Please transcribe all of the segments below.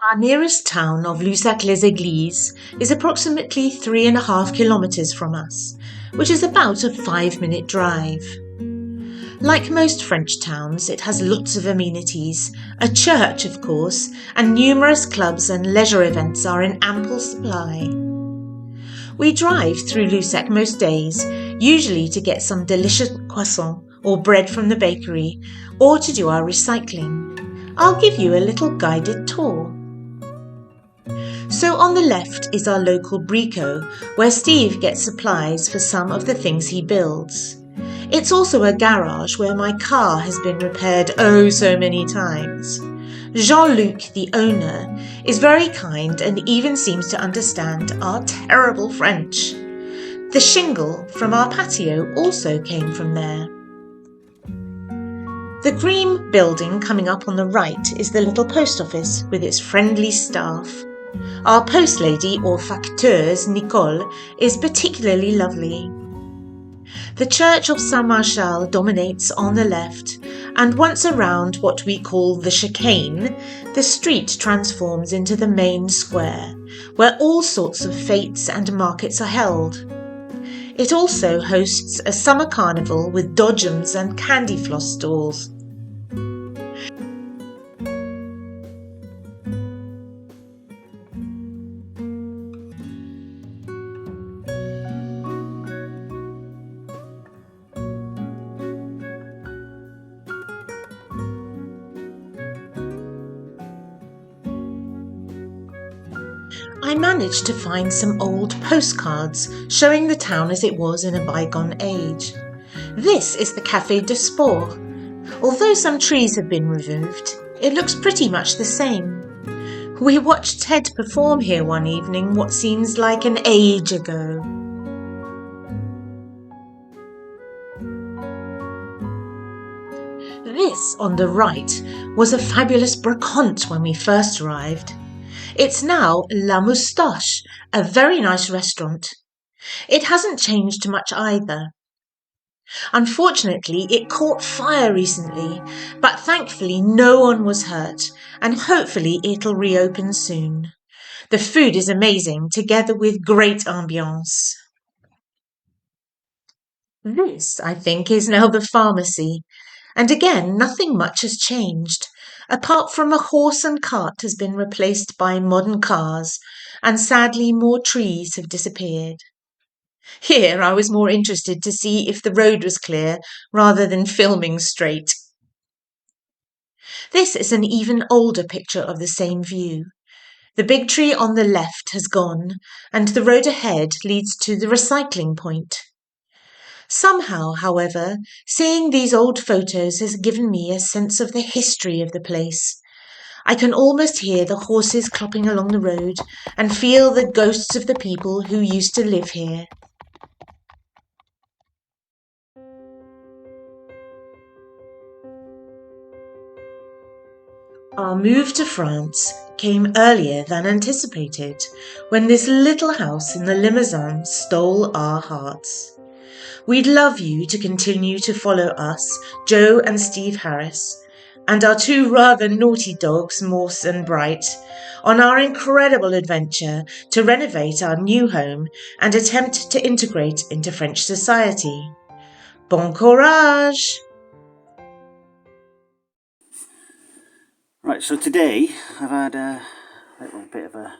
Our nearest town of Lussac-les-Églises is approximately 3.5 kilometres from us, which is about a 5-minute drive. Like most French towns, it has lots of amenities, a church of course, and numerous clubs and leisure events are in ample supply. We drive through Lussac most days, usually to get some delicious croissant or bread from the bakery, or to do our recycling. I'll give you a little guided tour. So on the left is our local Brico, where Steve gets supplies for some of the things he builds. It's also a garage where my car has been repaired oh so many times. Jean-Luc, the owner, is very kind and even seems to understand our terrible French. The shingle from our patio also came from there. The cream building coming up on the right is the little post office with its friendly staff. Our post lady or facteuse, Nicole, is particularly lovely. The church of Saint-Martial dominates on the left, and once around what we call the chicane, the street transforms into the main square, where all sorts of fetes and markets are held. It also hosts a summer carnival with dodgems and candy floss stalls. I managed to find some old postcards showing the town as it was in a bygone age. This is the Café de Sport. Although some trees have been removed, it looks pretty much the same. We watched Ted perform here one evening what seems like an age ago. This, on the right, was a fabulous brocante when we first arrived. It's now La Moustache, a very nice restaurant. It hasn't changed much either. Unfortunately, it caught fire recently, but thankfully no one was hurt, and hopefully it'll reopen soon. The food is amazing, together with great ambiance. This, I think, is now the pharmacy, and again nothing much has changed, apart from a horse and cart has been replaced by modern cars, and sadly more trees have disappeared. Here I was more interested to see if the road was clear rather than filming straight. This is an even older picture of the same view. The big tree on the left has gone, and the road ahead leads to the recycling point. Somehow, however, seeing these old photos has given me a sense of the history of the place. I can almost hear the horses clopping along the road and feel the ghosts of the people who used to live here. Our move to France came earlier than anticipated, when this little house in the Limousin stole our hearts. We'd love you to continue to follow us, Joe and Steve Harris, and our two rather naughty dogs, Morse and Bright, on our incredible adventure to renovate our new home and attempt to integrate into French society. Bon courage! Right, so today I've had a little bit of a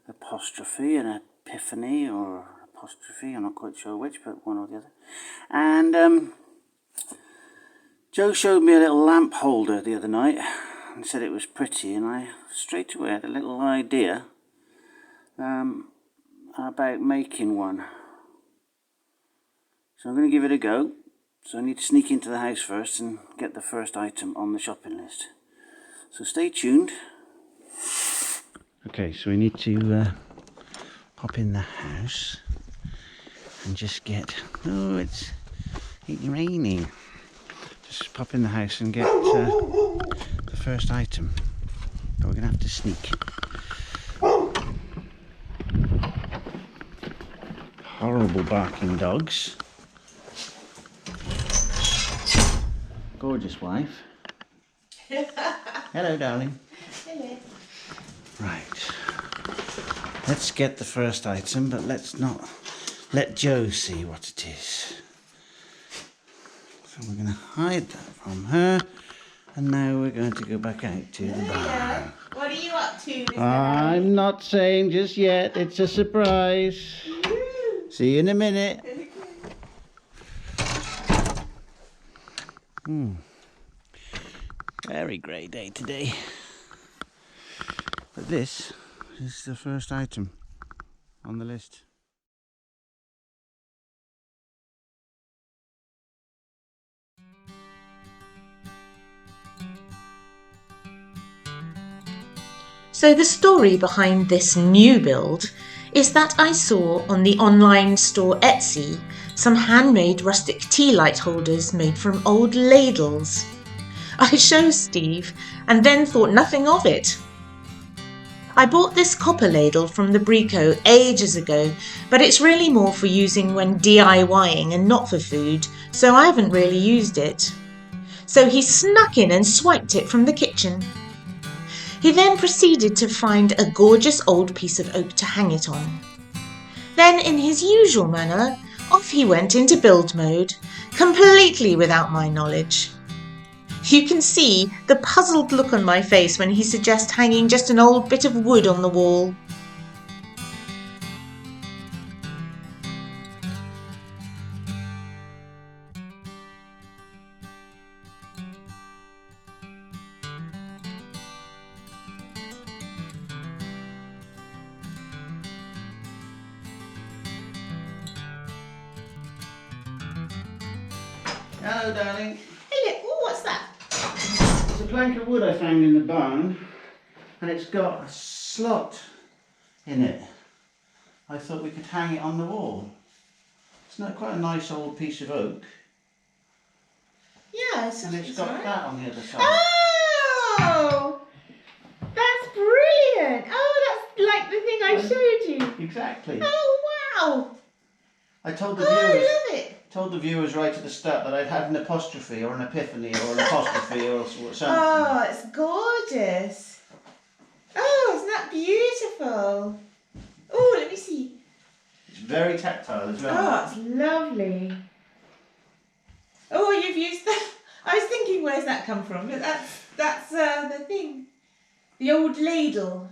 apostrophe, an epiphany or apostrophe, I'm not quite sure which, but one or the other. And Joe showed me a little lamp holder the other night and said it was pretty, and I straight away had a little idea about making one. So I'm going to give it a go. So I need to sneak into the house first and get the first item on the shopping list. So stay tuned. Okay, so we need to pop in the house and just get, oh, it's raining. Just pop in the house and get the first item. But we're going to have to sneak. Horrible barking dogs. Gorgeous wife. Hello, darling. Hello. Right. Let's get the first item, but let's not let Joe see what it is. So we're going to hide that from her. And now we're going to go back out to the barn. What are you up to, Mr. I'm not saying just yet. It's a surprise. See you in a minute. Very grey day today. But this is the first item on the list. So the story behind this new build is that I saw on the online store Etsy some handmade rustic tea light holders made from old ladles. I showed Steve and then thought nothing of it. I bought this copper ladle from the Brico ages ago, but it's really more for using when DIYing and not for food, so I haven't really used it. So he snuck in and swiped it from the kitchen. He then proceeded to find a gorgeous old piece of oak to hang it on. Then, in his usual manner, off he went into build mode, completely without my knowledge. You can see the puzzled look on my face when he suggests hanging just an old bit of wood on the wall. Hello, darling. Hey, look, oh, what's that? It's a plank of wood I found in the barn, and it's got a slot in it. I thought we could hang it on the wall. It's not quite a nice old piece of oak, Yeah, and it's got that on the other side. Oh, that's brilliant. Oh, that's like the thing I showed you. Exactly. Oh, wow. I told the Oh, I viewers. love it. Told the viewers right at the start that I'd had an apostrophe or an epiphany or an apostrophe or something. Oh, it's gorgeous. Oh, isn't that beautiful? Oh, let me see. It's very tactile as well. Oh, it's lovely. Oh, you've used that. I was thinking, where's that come from? But that's the thing. The old ladle.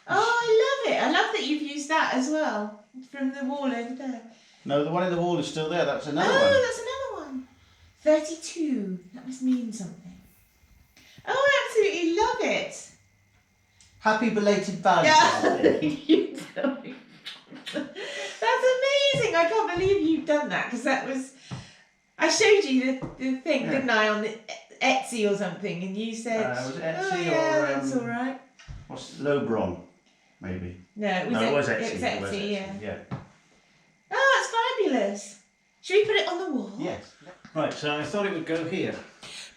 Oh, I love it. I love that you've used that as well from the wall over there. No, the one in the wall is still there. That's another one. Oh, that's another one. 32. That must mean something. Oh, I absolutely love it. Happy belated birthday. Yeah. You tell me. That's amazing. I can't believe you've done that, because that was... I showed you the thing, didn't I, on the Etsy or something, and you said... was it Etsy oh, yeah, or... that's all right. What's Lobron, maybe? No, it was Etsy. It was Etsy, yeah. Yeah. Oh, it's fabulous. Should we put it on the wall? Yes. Right, so I thought it would go here.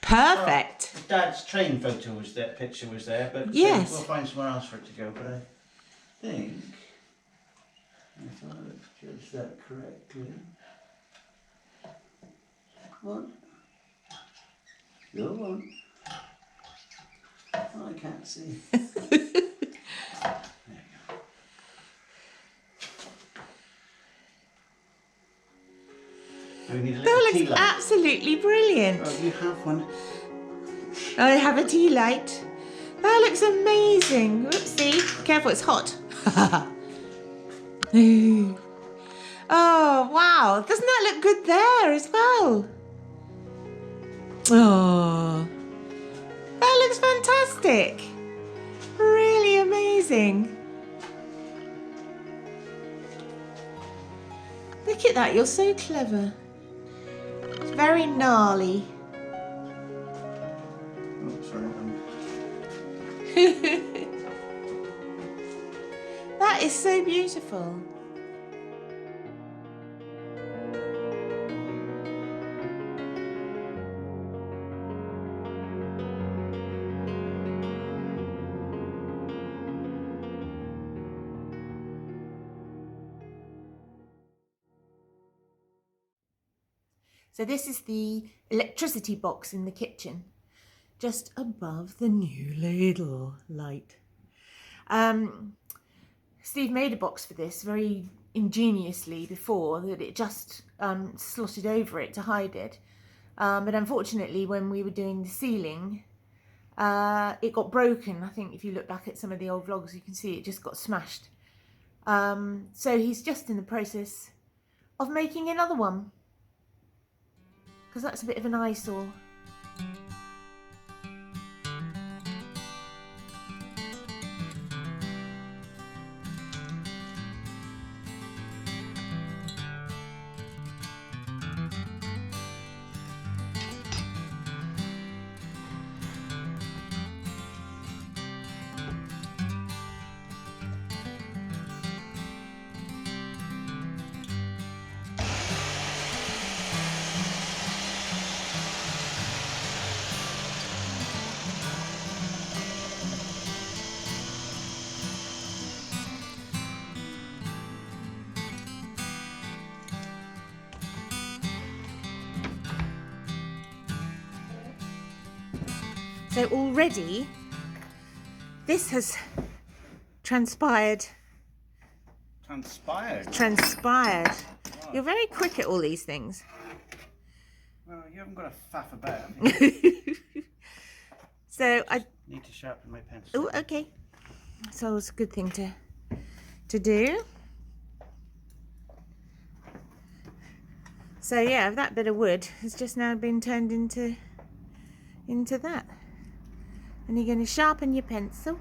Perfect. Oh, Dad's train photo was there, picture was there, but Yes. we'll find somewhere else for it to go. But I think if I judge that correctly, one, your one. Oh, I can't see. We need a little That tea looks light. absolutely brilliant. Oh, you have one. I have a tea light. That looks amazing. Whoopsie. Careful, it's hot. Oh, wow. Doesn't that look good there as well? Oh, that looks fantastic. Really amazing. Look at that. You're so clever. It's very gnarly. Oh, sorry. That is so beautiful. So this is the electricity box in the kitchen, just above the new ladle light. Steve made a box for this very ingeniously before, that it just slotted over it to hide it. But unfortunately, when we were doing the ceiling, it got broken. I think if you look back at some of the old vlogs, you can see it just got smashed. So he's just in the process of making another one, because that's a bit of an eyesore. So already this has transpired. Transpired. Oh. You're very quick at all these things. Well, you haven't got a faff about, have you? So I need to sharpen my pencil. Oh, okay. So it's a good thing to do. So yeah, that bit of wood has just now been turned into that. And you're going to sharpen your pencil.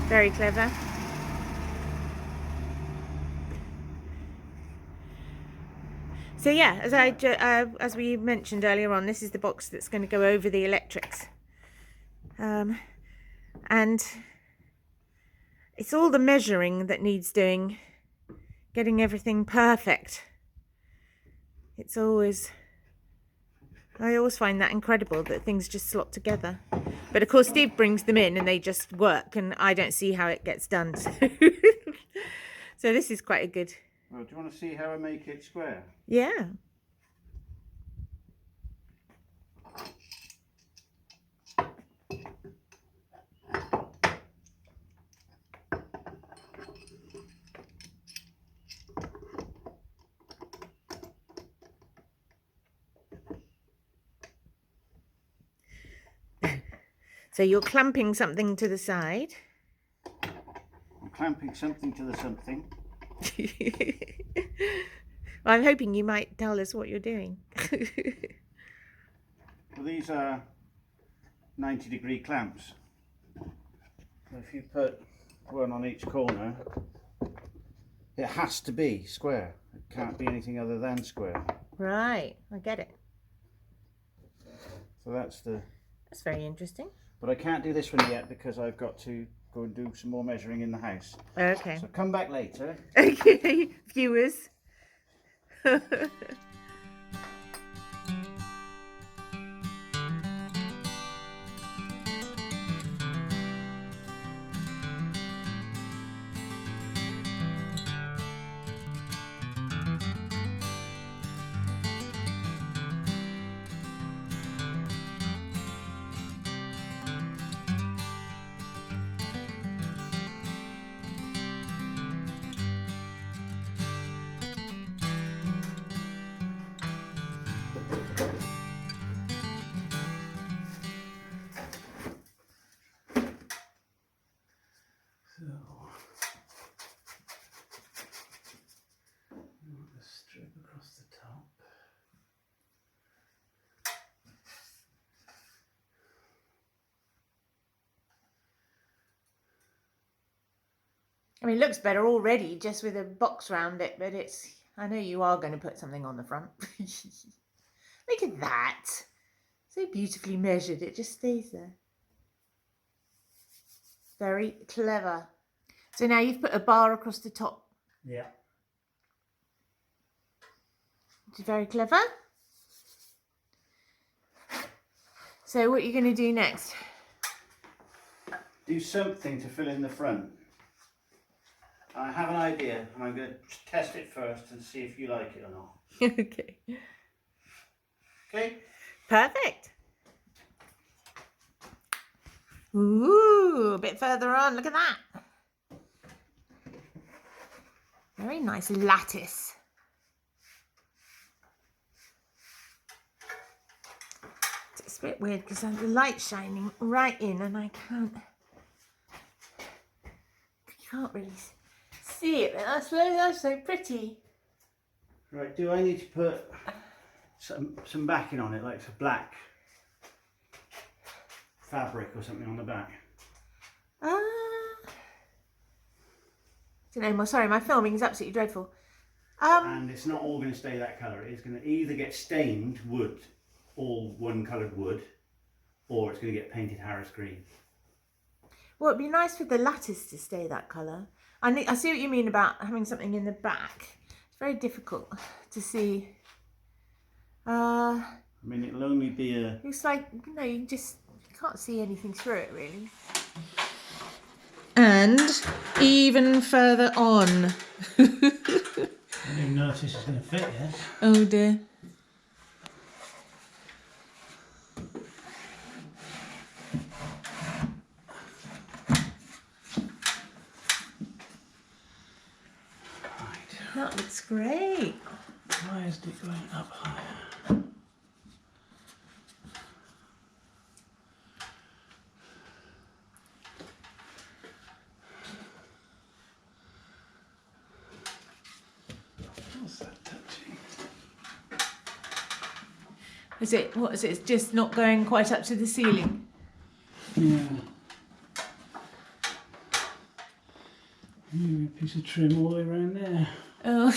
Very clever. So yeah, as we mentioned earlier on, this is the box that's going to go over the electrics. And it's all the measuring that needs doing, getting everything perfect. It's always, I always find that incredible that things just slot together. But of course Steve brings them in and they just work, and I don't see how it gets done. So this is quite a good... Well, do you want to see how I make it square? Yeah. So you're clamping something to the side. I'm clamping something to the something. Well, I'm hoping you might tell us what you're doing. Well, these are 90-degree clamps. So if you put one on each corner, it has to be square. It can't be anything other than square. Right, I get it. So that's very interesting. But I can't do this one yet because I've got to go and do some more measuring in the house. Okay. So come back later. Okay, viewers. Strip across the top. I mean, it looks better already just with a box round it, but I know you are going to put something on the front. Look at that. So beautifully measured, it just stays there. Very clever. So now you've put a bar across the top. Yeah. Which is very clever. So what are you going to do next? Do something to fill in the front. I have an idea, and I'm going to test it first and see if you like it or not. Okay. Okay? Perfect. Ooh, a bit further on. Look at that. Very nice lattice. It's a bit weird because the light's shining right in and I can't really see it. But that's so pretty. Right, do I need to put some backing on it, like some black fabric or something on the back? Don't know. Sorry, my filming is absolutely dreadful. And it's not all going to stay that colour. It's going to either get stained wood, all one coloured wood, or it's going to get painted Harris green. Well, it'd be nice for the lattice to stay that colour. I see what you mean about having something in the back. It's very difficult to see. I mean, it'll only be a... Looks like, you can't see anything through it, really. And even further on. I didn't even notice it's going to fit yet. Oh dear. That looks great. Why is it going up higher? What's that touching? What is it? It's just not going quite up to the ceiling. Yeah. Maybe a piece of trim all the way around there. Oh.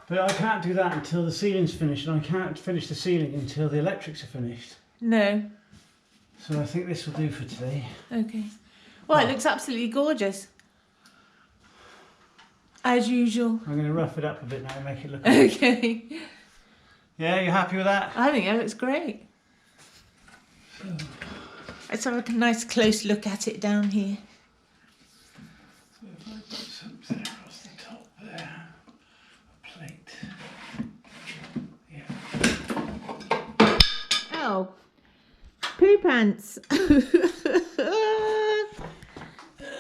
But I can't do that until the ceiling's finished, and I can't finish the ceiling until the electrics are finished. No. So I think this will do for today. Okay. Well, it looks absolutely gorgeous. As usual. I'm going to rough it up a bit now and make it look... Okay. Yeah, you happy with that? I think that looks great. Let's have a nice close look at it down here. So if I put something across the top there, a plate. Yeah. Oh. Poo pants.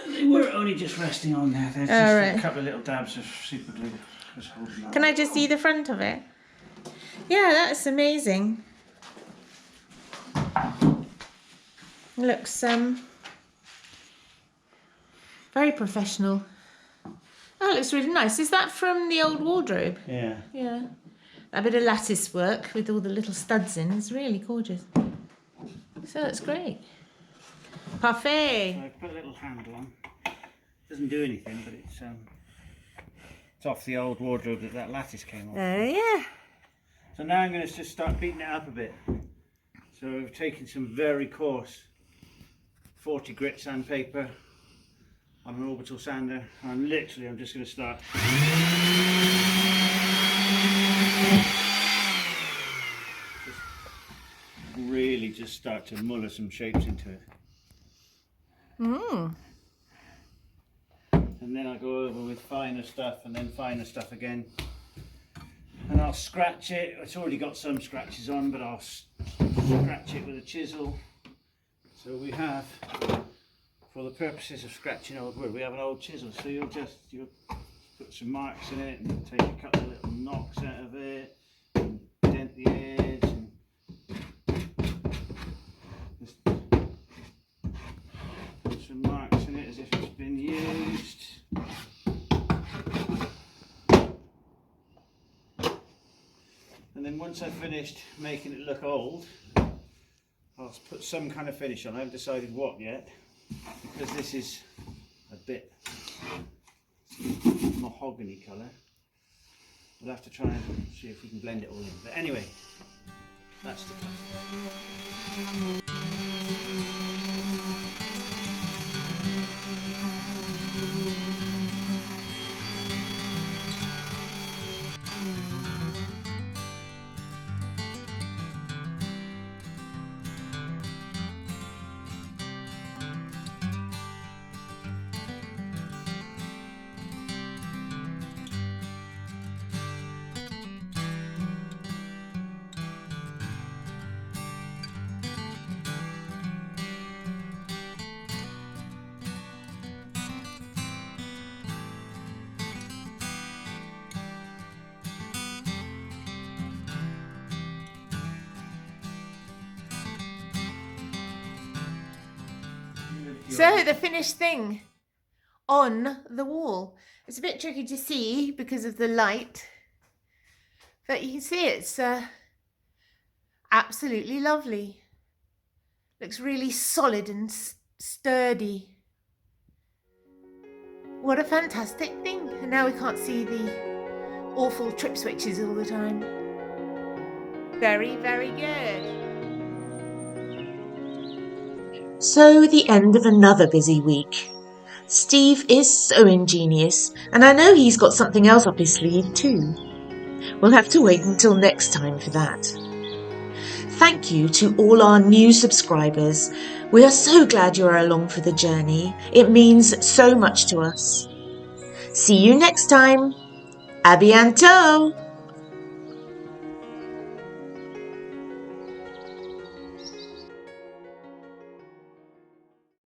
They were only just resting on there. There's just a couple of little dabs of super glue. Just holding that. Can I just see the front of it? Yeah, that's amazing. Looks very professional. Oh, it looks really nice. Is that from the old wardrobe? Yeah. Yeah. That bit of lattice work with all the little studs in is really gorgeous. So that's great. Parfait. So I put a little handle on. Doesn't do anything, but it's off the old wardrobe that lattice came off. Yeah. So now I'm going to just start beating it up a bit. So I've taken some very coarse 40 grit sandpaper on an orbital sander, and I'm just going to start just start to muller some shapes into it. And then I'll go over with finer stuff and then finer stuff again. And I'll scratch it. It's already got some scratches on, but I'll scratch it with a chisel. So we have, for the purposes of scratching old wood, we have an old chisel. So you'll put some marks in it and take a couple of little knocks out of it, and dent the edge, and just put some marks in it as if it's been used. And then once I've finished making it look old, I'll put some kind of finish on. I haven't decided what yet, because this is a bit mahogany colour. We'll have to try and see if we can blend it all in. But anyway, that's the plan. So the finished thing on the wall. It's a bit tricky to see because of the light, but you can see it's absolutely lovely. Looks really solid and sturdy. What a fantastic thing. And now we can't see the awful trip switches all the time. Very, very good. So the end of another busy week. Steve is so ingenious, and I know he's got something else up his sleeve too. We'll have to wait until next time for that. Thank you to all our new subscribers. We are so glad you are along for the journey. It means so much to us. See you next time. A bientôt!